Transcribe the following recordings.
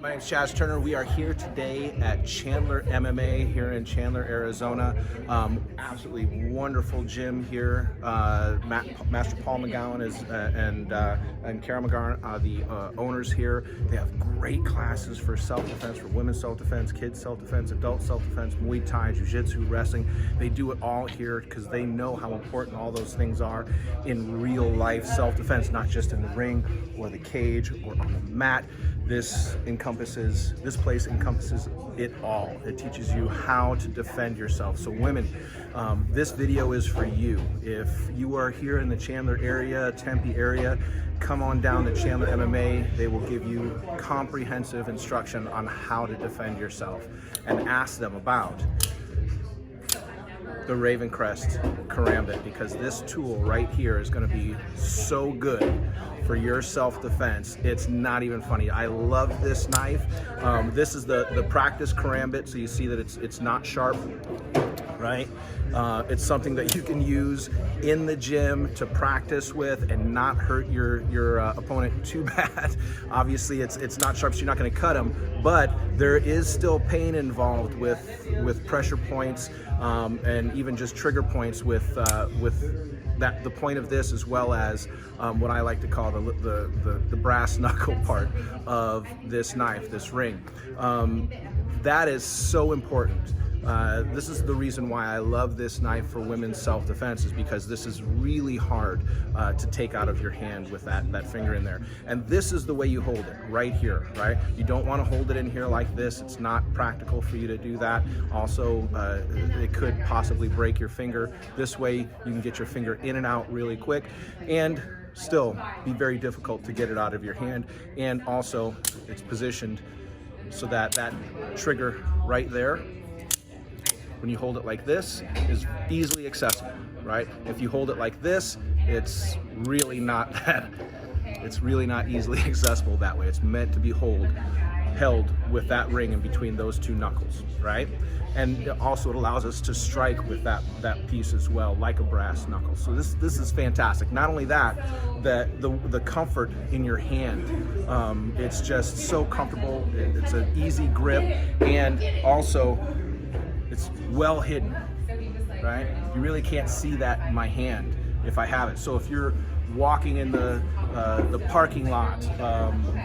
My name's Chaz Turner. We are here today at Chandler MMA here in Chandler, Arizona. Absolutely wonderful gym here. Master Paul McGowan and Kara McGowan are the owners here. They have great classes for self-defense, for women's self-defense, kids self-defense, adult self-defense, Muay Thai, Jiu-Jitsu, wrestling. They do it all here because they know how important all those things are in real life self-defense, not just in the ring or the cage or on the mat. This place encompasses it all. It teaches you how to defend yourself. So women, this video is for you. If you are here in the Chandler area, Tempe area, come on down to Chandler MMA. They will give you comprehensive instruction on how to defend yourself, and ask them about the RavenCrest Karambit, because this tool right here is going to be so good for your self-defense. It's not even funny. I love this knife. This is the practice Karambit, so you see that it's not sharp, right? It's something that you can use in the gym to practice with and not hurt your opponent too bad. Obviously, it's not sharp, so you're not going to cut them, but there is still pain involved with pressure points and even just trigger points with the point of this, as well as what I like to call the brass knuckle part of this knife, this ring. That is so important. This is the reason why I love this knife for women's self-defense, is because this is really hard to take out of your hand with that finger in there. And this is the way you hold it, right here, right? You don't want to hold it in here like this. It's not practical for you to do that. Also, it could possibly break your finger. This way, you can get your finger in and out really quick, and still be very difficult to get it out of your hand. And also, it's positioned so that that trigger right there, when you hold it like this, is easily accessible, right? If you hold it like this, it's really not easily accessible that way. It's meant to be held with that ring in between those two knuckles, right? And also it allows us to strike with that piece as well, like a brass knuckle. So this is fantastic. Not only that, the comfort in your hand, it's just so comfortable. It's an easy grip, and also it's well hidden, right? You really can't see that in my hand if I have it. So if you're walking in the parking lot,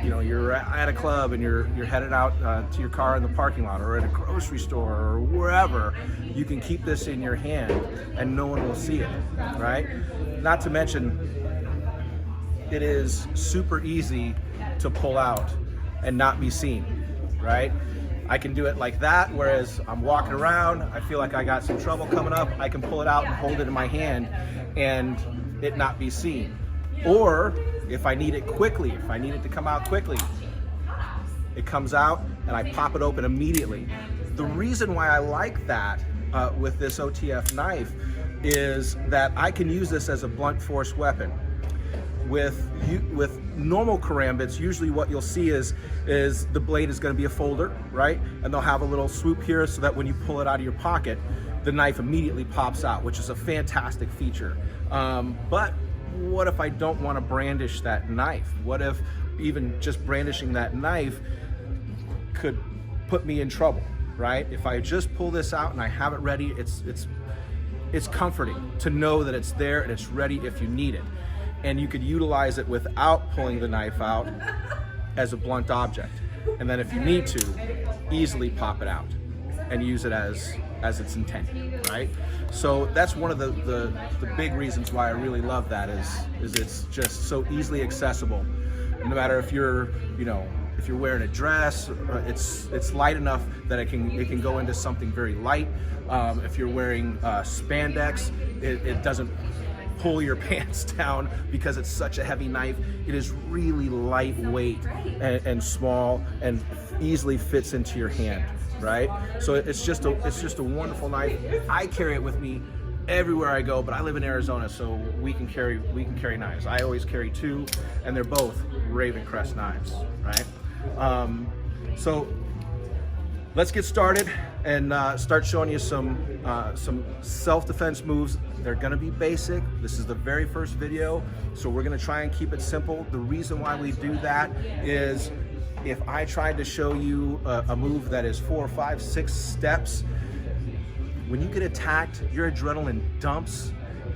you're at a club and you're headed out to your car in the parking lot, or at a grocery store or wherever, you can keep this in your hand and no one will see it, right? Not to mention, it is super easy to pull out and not be seen, right? I can do it like that, whereas I'm walking around, I feel like I got some trouble coming up, I can pull it out and hold it in my hand and it not be seen. Or if I need it quickly, if I need it to come out quickly, it comes out and I pop it open immediately. The reason why I like that with this OTF knife is that I can use this as a blunt force weapon. With normal karambits, usually what you'll see is the blade is going to be a folder, right? And they'll have a little swoop here so that when you pull it out of your pocket, the knife immediately pops out, which is a fantastic feature. But what if I don't want to brandish that knife? What if even just brandishing that knife could put me in trouble, right? If I just pull this out and I have it ready, it's comforting to know that it's there and it's ready if you need it. And you could utilize it without pulling the knife out as a blunt object. And then if you need to, easily pop it out and use it as it's intended, right? So that's one of the big reasons why I really love that is it's just so easily accessible. No matter if you're wearing a dress, it's light enough that it can go into something very light. If you're wearing spandex, it doesn't pull your pants down because it's such a heavy knife. It is really lightweight and small and easily fits into your hand, right? So it's just a wonderful knife. I carry it with me everywhere I go, but I live in Arizona, so we can carry knives. I always carry two, and they're both RavenCrest knives, right? So let's get started and start showing you some self-defense moves. They're gonna be basic. This is the very first video, so we're gonna try and keep it simple. The reason why we do that is if I tried to show you a move that is 4, 5, 6 steps, when you get attacked, your adrenaline dumps.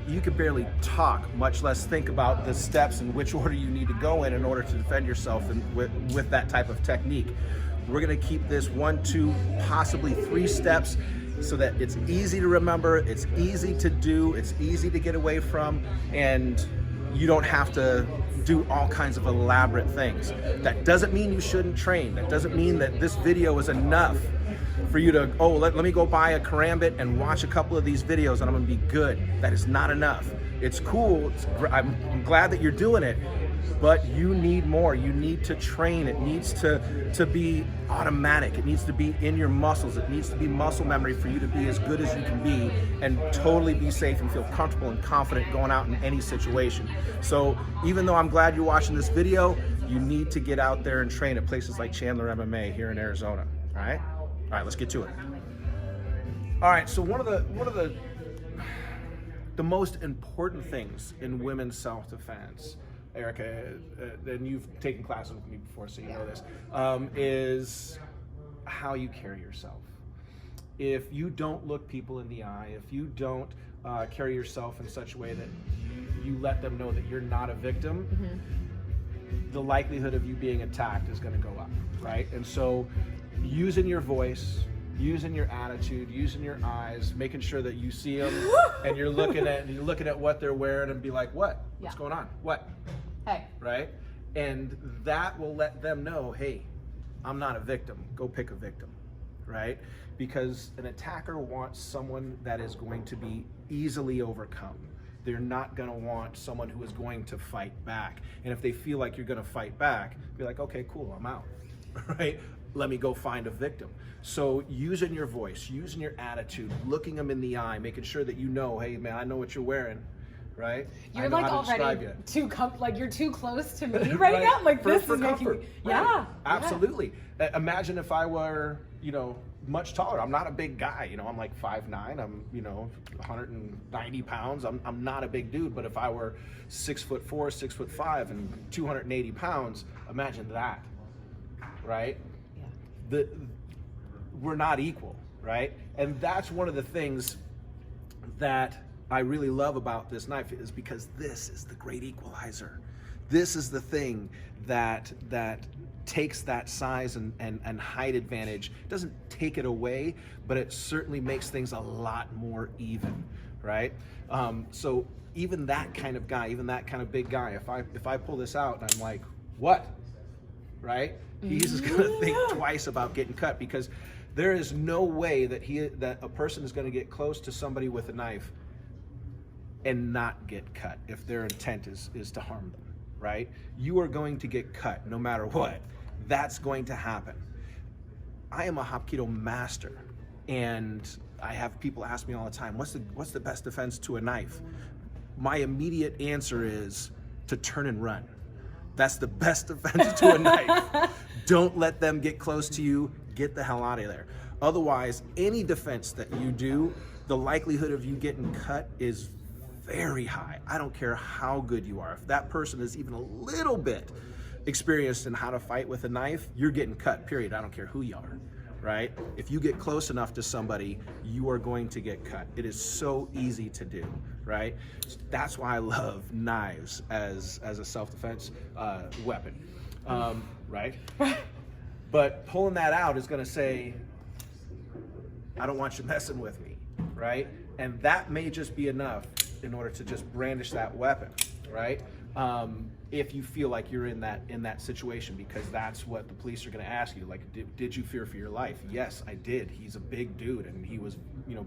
You could barely talk, much less think about the steps and which order you need to go in order to defend yourself with that type of technique. We're gonna keep this 1, 2, possibly 3 steps so that it's easy to remember, it's easy to do, it's easy to get away from, and you don't have to do all kinds of elaborate things. That doesn't mean you shouldn't train. That doesn't mean that this video is enough for you to, oh, let me go buy a Karambit and watch a couple of these videos and I'm gonna be good. That is not enough. It's cool, I'm glad that you're doing it, but you need more. You need to train. It needs to be automatic. It needs to be in your muscles. It needs to be muscle memory for you to be as good as you can be and totally be safe and feel comfortable and confident going out in any situation. So even though I'm glad you're watching this video, you need to get out there and train at places like Chandler MMA here in Arizona, all right? All right, let's get to it. All right, so one of the most important things in women's self-defense, Erica, and you've taken classes with me before, so you know this, is how you carry yourself. If you don't look people in the eye, if you don't carry yourself in such a way that you let them know that you're not a victim, the likelihood of you being attacked is going to go up, right? And so using your voice, using your attitude, using your eyes, making sure that you see them and you're looking at what they're wearing and be like, what? What's going on? What? Hey. Right? And that will let them know, hey, I'm not a victim. Go pick a victim, right? Because an attacker wants someone that is going to be easily overcome. They're not going to want someone who is going to fight back. And if they feel like you're going to fight back, be like, okay, cool, I'm out, right? Let me go find a victim. So using your voice, using your attitude, looking them in the eye, making sure that you know, hey man, I know what you're wearing, right? You're like already like you're too close to me right now. Like this is making me, yeah, absolutely. Yeah. Imagine if I were, much taller. I'm not a big guy, I'm like 5'9", I'm 190 pounds. I'm not a big dude, but if I were 6'4", 6'5", and 280 pounds, imagine that, right? We're not equal, right? And that's one of the things that I really love about this knife, is because this is the great equalizer. This is the thing that takes that size and height advantage. It doesn't take it away, but it certainly makes things a lot more even, right? So even that kind of guy, even that kind of big guy, if I pull this out and I'm like, what? Right? He's gonna think twice about getting cut, because there is no way that a person is gonna get close to somebody with a knife and not get cut if their intent is to harm them, right? You are going to get cut no matter what. That's going to happen. I am a Hapkido master, and I have people ask me all the time, what's the best defense to a knife? My immediate answer is to turn and run. That's the best defense to a knife. Don't let them get close to you. Get the hell out of there. Otherwise, any defense that you do, the likelihood of you getting cut is very high. I don't care how good you are. If that person is even a little bit experienced in how to fight with a knife, you're getting cut, period. I don't care who you are, right? If you get close enough to somebody, you are going to get cut. It is so easy to do, right? That's why I love knives as a self-defense weapon, right? But pulling that out is gonna say, I don't want you messing with me, right? And that may just be enough in order to just brandish that weapon, right? If you feel like you're in that situation, because that's what the police are going to ask you. Like, did you fear for your life? Yes, I did. He's a big dude, and he was,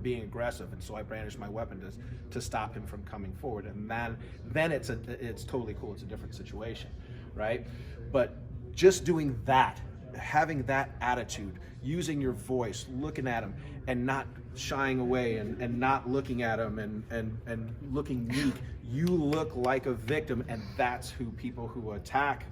being aggressive, and so I brandished my weapon to stop him from coming forward. And then it's totally cool. It's a different situation, right? But just doing that, having that attitude, using your voice, looking at him, and not shying away and not looking at him and looking meek. You look like a victim, and that's who people who attack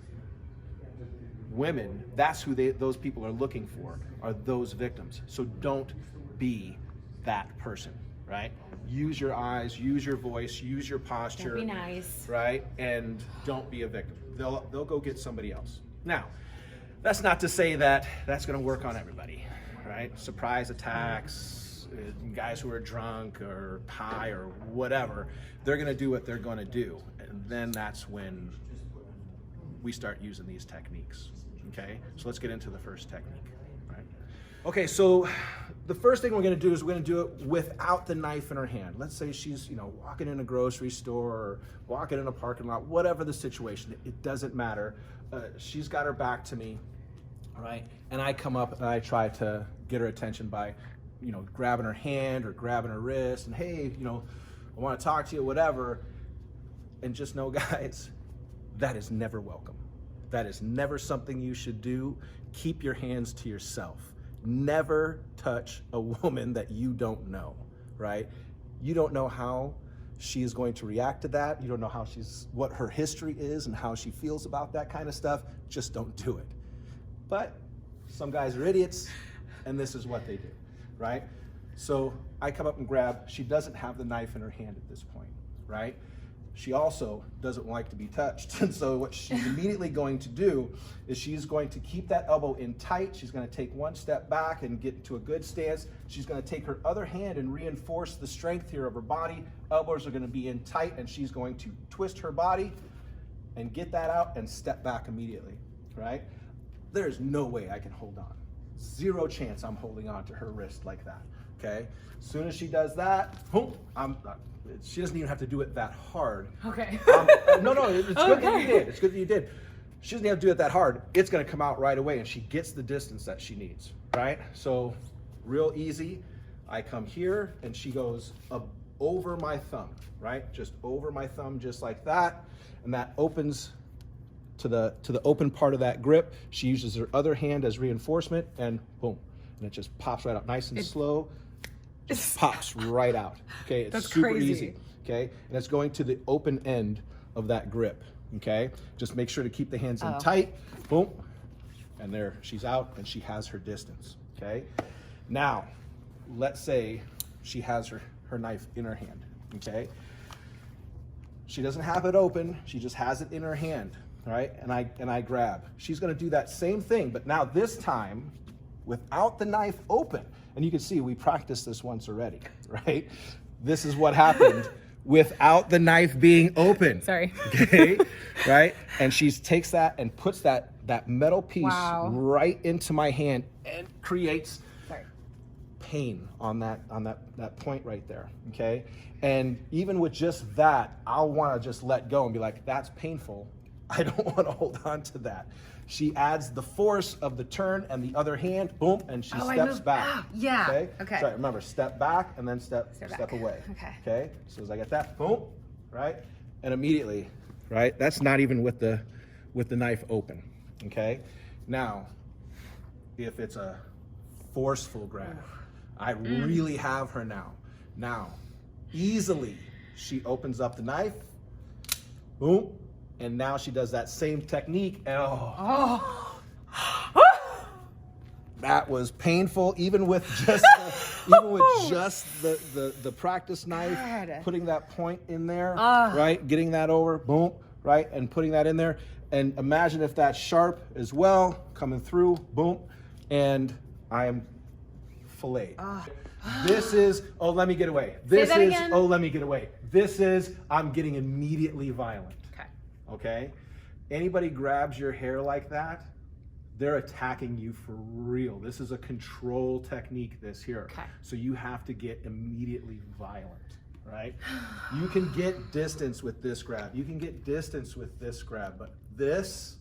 women, that's who those people are looking for, are those victims. So don't be that person, right? Use your eyes, use your voice, use your posture. Don't be nice. Right? And don't be a victim. They'll go get somebody else. Now, that's not to say that that's going to work on everybody, right? Surprise attacks, guys who are drunk or high or whatever, they're going to do what they're going to do. And then that's when we start using these techniques, okay? So let's get into the first technique, right? Okay, so the first thing we're going to do is we're going to do it without the knife in her hand. Let's say she's, walking in a grocery store or walking in a parking lot, whatever the situation, it doesn't matter. She's got her back to me, right? And I come up and I try to get her attention by, grabbing her hand or grabbing her wrist and, hey, I want to talk to you, whatever. And just know, guys, that is never welcome. That is never something you should do. Keep your hands to yourself. Never touch a woman that you don't know, right? You don't know how she is going to react to that. You don't know what her history is and how she feels about that kind of stuff. Just don't do it. But some guys are idiots, and this is what they do, right? So I come up and grab. She doesn't have the knife in her hand at this point, right? She also doesn't like to be touched. And so what she's immediately going to do is she's going to keep that elbow in tight. She's going to take one step back and get into a good stance. She's going to take her other hand and reinforce the strength here of her body. Elbows are going to be in tight, and she's going to twist her body and get that out and step back immediately, right? There's no way I can hold on. Zero chance I'm holding on to her wrist like that, okay? As soon as she does that, boom, she doesn't even have to do it that hard. Okay. No, it's good that you did. It's good that you did. She doesn't have to do it that hard. It's going to come out right away, and she gets the distance that she needs, right? So real easy. I come here, and she goes over my thumb, right? Just over my thumb, just like that, and that opens to the open part of that grip. She uses her other hand as reinforcement, and boom, and it just pops right out, nice and slow. Just pops right out. Okay, it's super crazy. easy. Okay, and it's going to the open end of that grip. Okay, just make sure to keep the hands in tight. Boom, and there she's out, and she has her distance. Okay, now let's say she has her knife in her hand. Okay, she doesn't have it open. She just has it in her hand. Right, and I grab. She's going to do that same thing, but now this time without the knife open. And you can see we practiced this once already, right? This is what happened without the knife being open. Sorry. Okay, right? And she takes that and puts that metal piece right into my hand and creates pain on that point right there, okay? And even with just that, I'll want to just let go and be like, that's painful. I don't want to hold on to that. She adds the force of the turn and the other hand, boom, and she steps back. Yeah. Okay. So remember, step back and then step away. Okay. Okay. So as I get that, boom, right, and immediately, right. That's not even with the knife open. Okay. Now, if it's a forceful grab, I really have her now. Now, easily, she opens up the knife, boom. And now she does that same technique, and that was painful. Even with just the practice knife, putting that point in there, right, getting that over, boom, right, and putting that in there. And imagine if that's sharp as well, coming through, boom, and I am filleted. This is, oh, let me get away. This is, oh, let me get away. This is, I'm getting immediately violent. Okay? Anybody grabs your hair like that, they're attacking you for real. This is a control technique, this here. Okay. So you have to get immediately violent, right? You can get distance with this grab. You can get distance with this grab, but this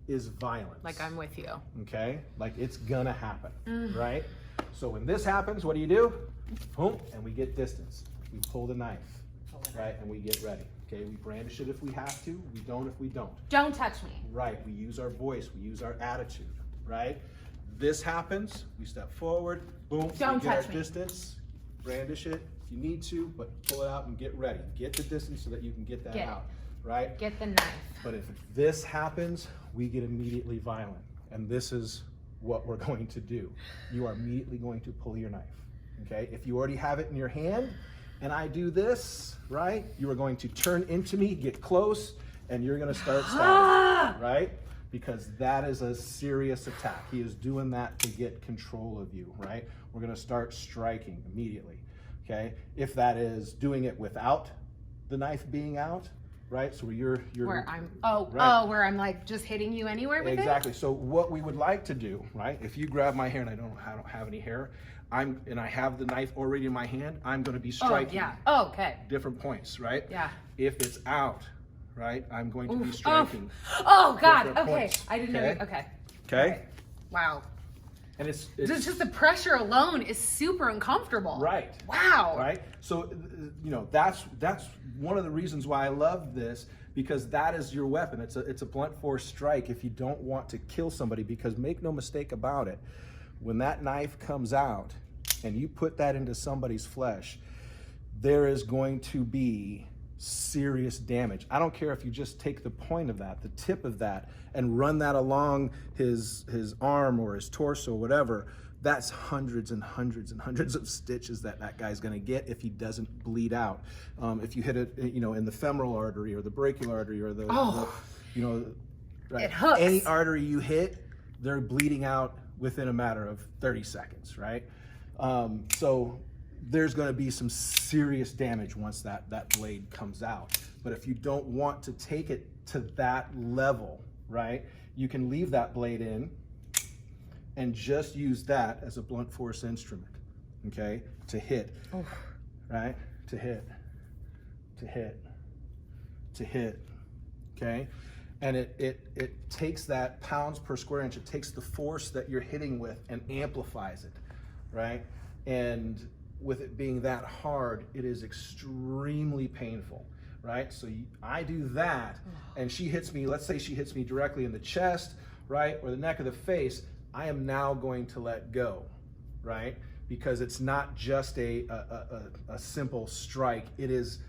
is violence. Like I'm with you. Okay? Like it's gonna happen, right? So when this happens, what do? Boom, and we get distance. We pull the knife, right? And we get ready. Okay, we brandish it if we have to. We don't if we don't. Don't touch me. Right, we use our voice. We use our attitude, right? This happens, we step forward, boom, Don't we get our touch me. distance, brandish it if you need to, but pull it out and get ready. Get the distance so that you can get that out, right? Get the knife. But if this happens, we get immediately violent. And this is what we're going to do. You are immediately going to pull your knife, okay? If you already have it in your hand and I do this, right? You are going to turn into me, get close, and you're gonna start stabbing, right? Because that is a serious attack. He is doing that to get control of you, right? We're gonna start striking immediately, okay? If that is doing it without the knife being out, right? So you're where I'm where I'm like just hitting you anywhere with exactly. So what we would like to do, right? If you grab my hair and I don't have any hair, I have the knife already in my hand, I'm going to be striking. Oh, yeah. Oh, okay. Different points, right? Yeah. If it's out, right? I'm going to be striking. Oh God. Okay. Points. I didn't know. Okay. Okay. Right. Wow. And it's just the pressure alone is super uncomfortable. Right. Wow. Right. So, you know, that's one of the reasons why I love this, because that is your weapon. It's a blunt force strike if you don't want to kill somebody, because make no mistake about it, when that knife comes out and you put that into somebody's flesh, there is going to be serious damage. I don't care if you just take the point of that, the tip of that, and run that along his arm or his torso, whatever. That's hundreds and hundreds and hundreds of stitches that guy's going to get if he doesn't bleed out. If you hit it, you know, in the femoral artery or the brachial artery or the you know, right, it hooks. Any artery you hit, they're bleeding out within a matter of 30 seconds, right? So there's going to be some serious damage once that blade comes out. But if you don't want to take it to that level, right, you can leave that blade in and just use that as a blunt force instrument, okay, to hit, right, to hit, to hit, to hit, okay? And it takes that pounds per square inch, it takes the force that you're hitting with and amplifies it, right? And with it being that hard, it is extremely painful, right? So I do that, and she hits me, let's say she hits me directly in the chest, right, or the neck or the face, I am now going to let go, right? Because it's not just a simple strike, it is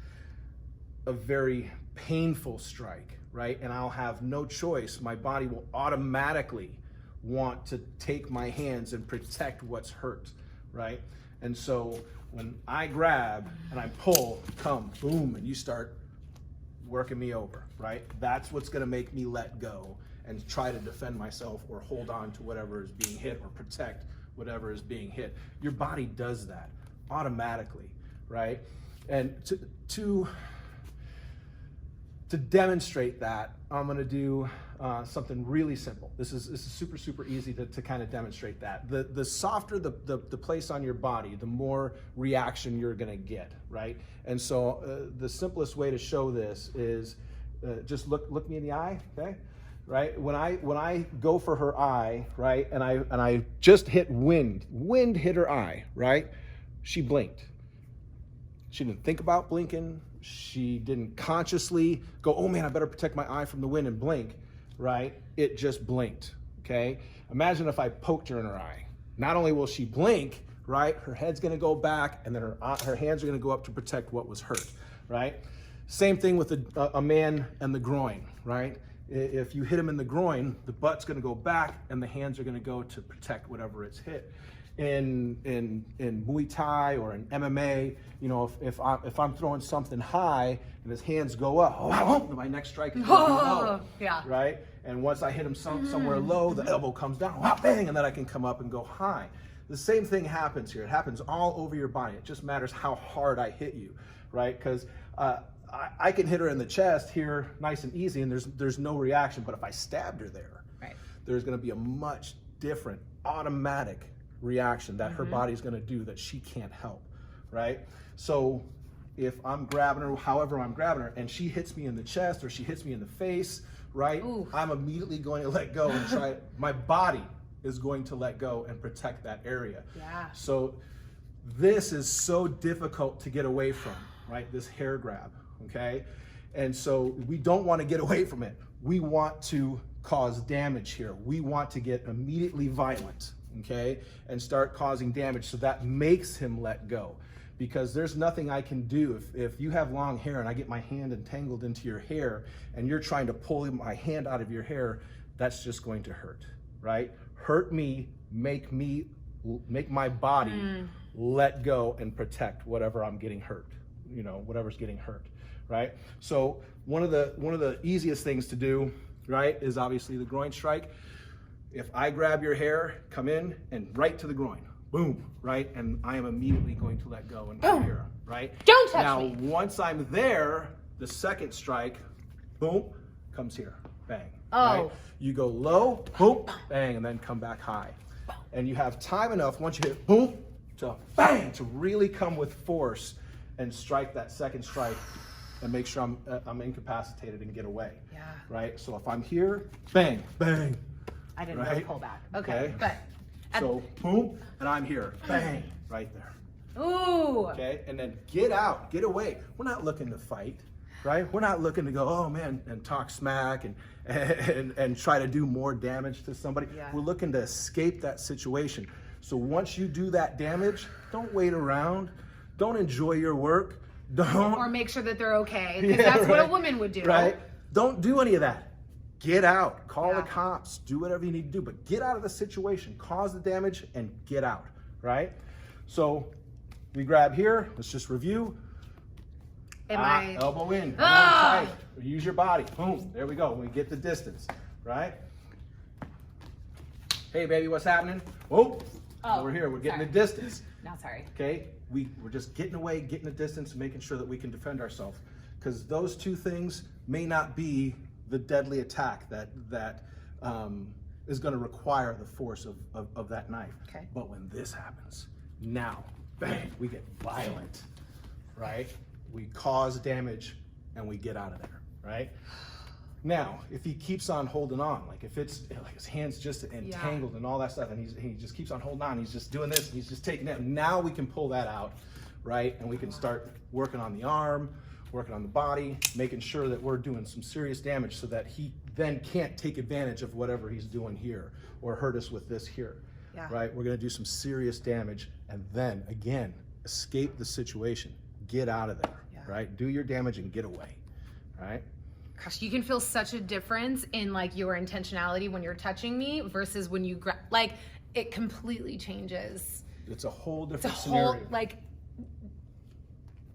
a very painful strike, right? And I'll have no choice. My body will automatically want to take my hands and protect what's hurt, right? And so when I grab and I pull, come, boom, and you start working me over, right? That's what's gonna make me let go and try to defend myself or hold on to whatever is being hit or protect whatever is being hit. Your body does that automatically, right? And to demonstrate that, I'm gonna do something really simple. This is super, super easy to kind of demonstrate that. The softer the place on your body, the more reaction you're gonna get, right? And so the simplest way to show this is just look me in the eye, okay? Right? When I go for her eye, right, and I just hit wind hit her eye, right? She blinked. She didn't think about blinking. She didn't consciously go, oh man, I better protect my eye from the wind and blink, right? It just blinked, okay? Imagine if I poked her in her eye. Not only will she blink, right, her head's gonna go back and then her hands are gonna go up to protect what was hurt, right? Same thing with a man and the groin, right? If you hit him in the groin, the butt's gonna go back and the hands are gonna go to protect whatever it's hit. In Muay Thai or in MMA, you know, if I'm throwing something high and his hands go up, my next strike is going low, yeah, right? And once I hit him somewhere low, the elbow comes down, bang, and then I can come up and go high. The same thing happens here. It happens all over your body. It just matters how hard I hit you, right? Because I can hit her in the chest here nice and easy and there's no reaction, but if I stabbed her there, right, there's gonna be a much different automatic reaction that her body's gonna do that she can't help, right? So if I'm grabbing her, however I'm grabbing her, and she hits me in the chest or she hits me in the face, right, I'm immediately going to let go and try, my body is going to let go and protect that area. Yeah. So this is so difficult to get away from, right? This hair grab, okay? And so we don't want to get away from it. We want to cause damage here. We want to get immediately violent, okay? And start causing damage so that makes him let go. because there's nothing I can do. If you have long hair and I get my hand entangled into your hair and you're trying to pull my hand out of your hair, that's just going to hurt, right? Hurt me, make my body let go and protect whatever I'm getting hurt, you know, whatever's getting hurt, right? So one of the easiest things to do, right, is obviously the groin strike. If I grab your hair, come in and right to the groin, boom, right? And I am immediately going to let go and come here, right? Don't touch me. Now, once I'm there, the second strike, boom, comes here, bang. Oh. Right? You go low, boom, bang, and then come back high. And you have time enough, once you hit boom, to bang, to really come with force and strike that second strike and make sure I'm incapacitated and get away. Yeah. Right? So if I'm here, bang, bang. I didn't right? really pull back. Okay. But so boom, and I'm here, bang, right there. ooh. Okay, and then get out, get away. We're not looking to fight, right? We're not looking to go, oh man, and talk smack and try to do more damage to somebody. Yeah. We're looking to escape that situation. So once you do that damage, don't wait around. Don't enjoy your work. Don't. Or make sure that they're okay, because that's what a woman would do. Right? Don't do any of that. Get out, call Yeah. the cops, do whatever you need to do, but get out of the situation, cause the damage, and get out, right? So we grab here, let's just review. Elbow in, come on tight, use your body, boom, there we go, we get the distance, right? Hey baby, what's happening? Whoa, we're here, we're getting the distance. No, sorry. Okay, we're just getting away, getting the distance, and making sure that we can defend ourselves. Because those two things may not be the deadly attack that is going to require the force of that knife. Okay. But when this happens, now, bang, we get violent, right? We cause damage and we get out of there, right? Now, if he keeps on holding on, like if it's like his hand's just entangled and all that stuff, and he just keeps on holding on, he's just doing this, and he's just taking it. Now we can pull that out, right? And we can start working on the arm, working on the body, making sure that we're doing some serious damage so that he then can't take advantage of whatever he's doing here or hurt us with this here, right? We're gonna do some serious damage and then again, escape the situation, get out of there, right? Do your damage and get away, right? Gosh, you can feel such a difference in like your intentionality when you're touching me versus when you grab, like it completely changes. It's a whole different It's a scenario. whole, like,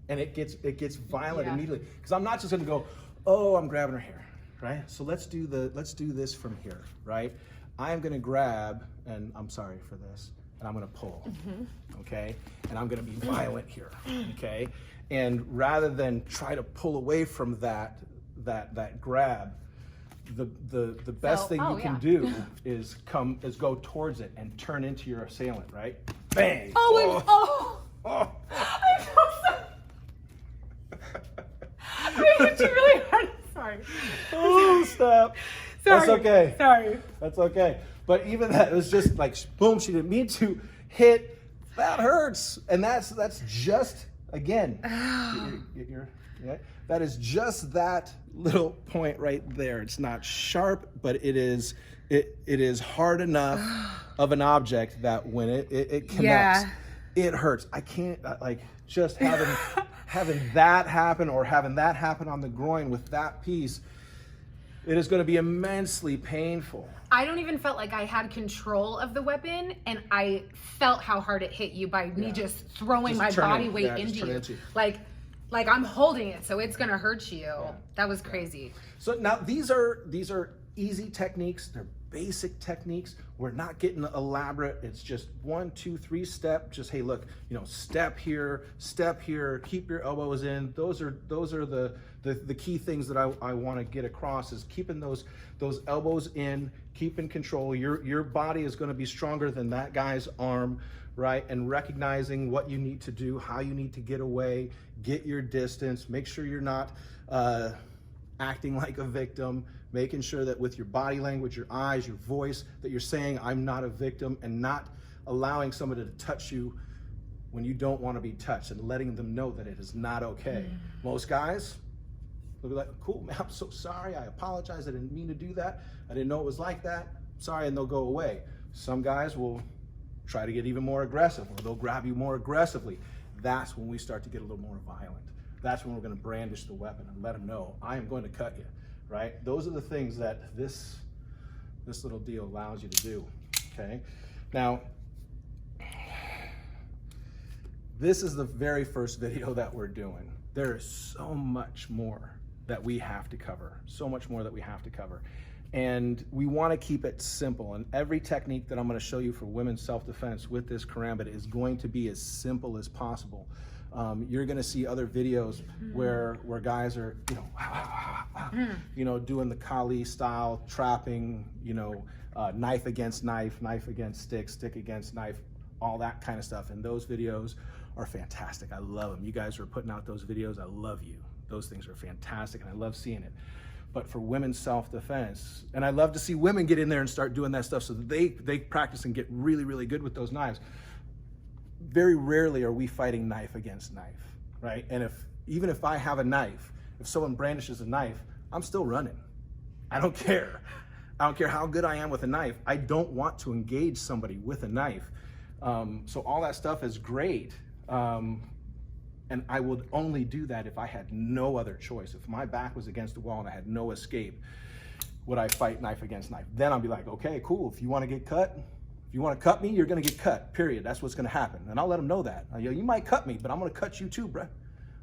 and it gets violent immediately, because I'm not just gonna go, oh, I'm grabbing her hair, right? So let's do this from here, right? I'm gonna grab, and I'm sorry for this, and I'm gonna pull, okay? And I'm gonna be violent here, okay? And rather than try to pull away from that grab, the best thing you can do is go towards it and turn into your assailant, right? Bang! Oh. I feel so. I hit you really hard. Sorry. Oh, stop. Sorry. That's okay. Sorry. That's okay. But even that, it was just like, boom, she didn't mean to hit. That hurts. And that's just, again, that is just that little point right there. It's not sharp, but it is hard enough of an object that when it connects, it hurts. I can't, like, just having that happen or having that happen on the groin with that piece, it is going to be immensely painful. I don't even felt like I had control of the weapon, and I felt how hard it hit you by me just throwing my body weight into you. Like I'm holding it, so it's gonna hurt you. Yeah. That was crazy. So now these are easy techniques. They're basic techniques. We're not getting elaborate. It's just 1, 2, 3 step. Just, hey, look, step here, keep your elbows in. Those are the key things that I want to get across, is keeping those elbows in, keeping control. Your body is going to be stronger than that guy's arm, right? And recognizing what you need to do, how you need to get away, get your distance, make sure you're not acting like a victim, making sure that with your body language, your eyes, your voice, that you're saying, I'm not a victim, and not allowing somebody to touch you when you don't want to be touched, and letting them know that it is not okay. Most guys, they'll be like, cool, man, I'm so sorry, I apologize, I didn't mean to do that, I didn't know it was like that, sorry, and they'll go away. Some guys will try to get even more aggressive, or they'll grab you more aggressively. that's when we start to get a little more violent. That's when we're going to brandish the weapon and let them know, I am going to cut you, right? Those are the things that this little deal allows you to do, okay? Now, this is the very first video that we're doing. There is so much more that we have to cover, so much more that we have to cover. And we want to keep it simple. And every technique that I'm going to show you for women's self-defense with this Karambit is going to be as simple as possible. You're going to see other videos where guys are, doing the Kali style trapping, knife against knife, knife against stick, stick against knife, all that kind of stuff. And those videos are fantastic. I love them. You guys are putting out those videos. I love you. Those things are fantastic, and I love seeing it. But for women's self-defense, and I love to see women get in there and start doing that stuff so that they practice and get really, really good with those knives. Very rarely are we fighting knife against knife, right? And even if I have a knife, if someone brandishes a knife, I'm still running. I don't care. I don't care how good I am with a knife. I don't want to engage somebody with a knife. So all that stuff is great. And I would only do that if I had no other choice. If my back was against the wall and I had no escape, would I fight knife against knife? Then I'd be like, okay, cool. If you want to get cut, if you want to cut me, you're going to get cut, period. That's what's going to happen. And I'll let them know that. You might cut me, but I'm going to cut you too, bruh.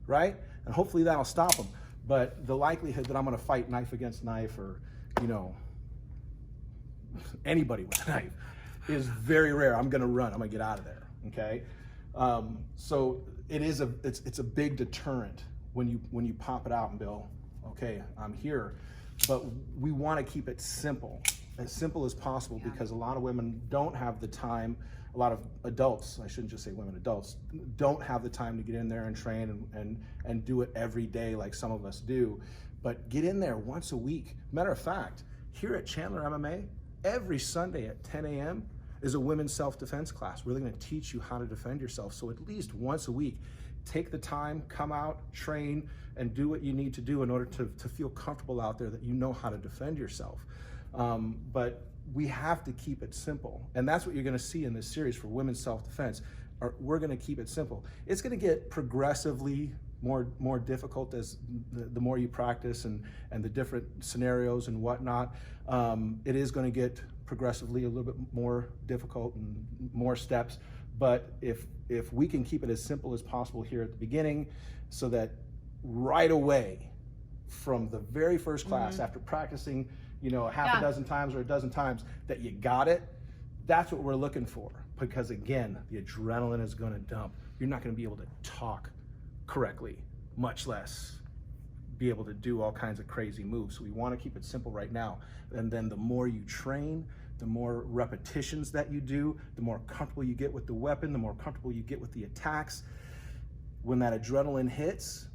Right? And hopefully that'll stop them. But the likelihood that I'm going to fight knife against knife or, anybody with a knife is very rare. I'm going to run. I'm going to get out of there. Okay? So it's a big deterrent when you pop it out and go, okay, I'm here. But we want to keep it simple as possible, because a lot of women don't have the time. A lot of adults, I shouldn't just say women, adults don't have the time to get in there and train and do it every day like some of us do. But get in there once a week. Matter of fact, here at Chandler MMA, every Sunday at 10 a.m. is a women's self-defense class. We're going to teach you how to defend yourself. So at least once a week, take the time, come out, train, and do what you need to do in order to feel comfortable out there that you know how to defend yourself. But we have to keep it simple. And that's what you're going to see in this series for women's self-defense. We're going to keep it simple. It's going to get progressively more difficult as the more you practice and the different scenarios and whatnot. It is going to get progressively a little bit more difficult and more steps. But if we can keep it as simple as possible here at the beginning, so that right away from the very first class, after practicing, half a dozen times or a dozen times, that you got it, that's what we're looking for. Because again, the adrenaline is going to dump. You're not going to be able to talk correctly, much less be able to do all kinds of crazy moves. So we want to keep it simple right now. And then the more you train, the more repetitions that you do, the more comfortable you get with the weapon, the more comfortable you get with the attacks. When that adrenaline hits,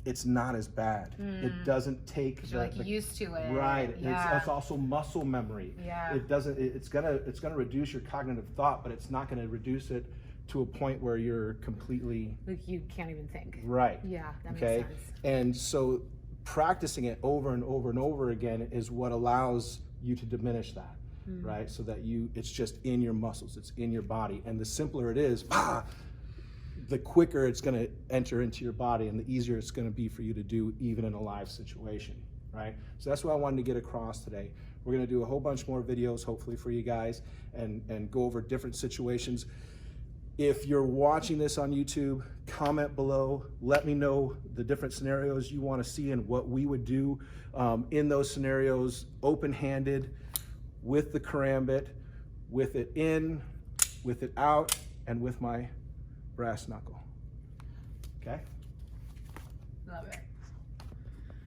it's not as bad. It doesn't take you're used to it. Right. Yeah. It's also muscle memory. Yeah. It's gonna reduce your cognitive thought, but it's not gonna reduce it to a point where you're completely you can't even think. Right. Yeah, that makes okay. sense. And so practicing it over and over and over again is what allows you to diminish that. Right? So that it's just in your muscles, it's in your body. And the simpler it is, the quicker it's going to enter into your body and the easier it's going to be for you to do even in a live situation, right? So that's what I wanted to get across today. We're going to do a whole bunch more videos, hopefully for you guys, and go over different situations. If you're watching this on YouTube, comment below. Let me know the different scenarios you want to see and what we would do in those scenarios, open-handed, with the Karambit, with it in, with it out, and with my brass knuckle. Okay? Love it.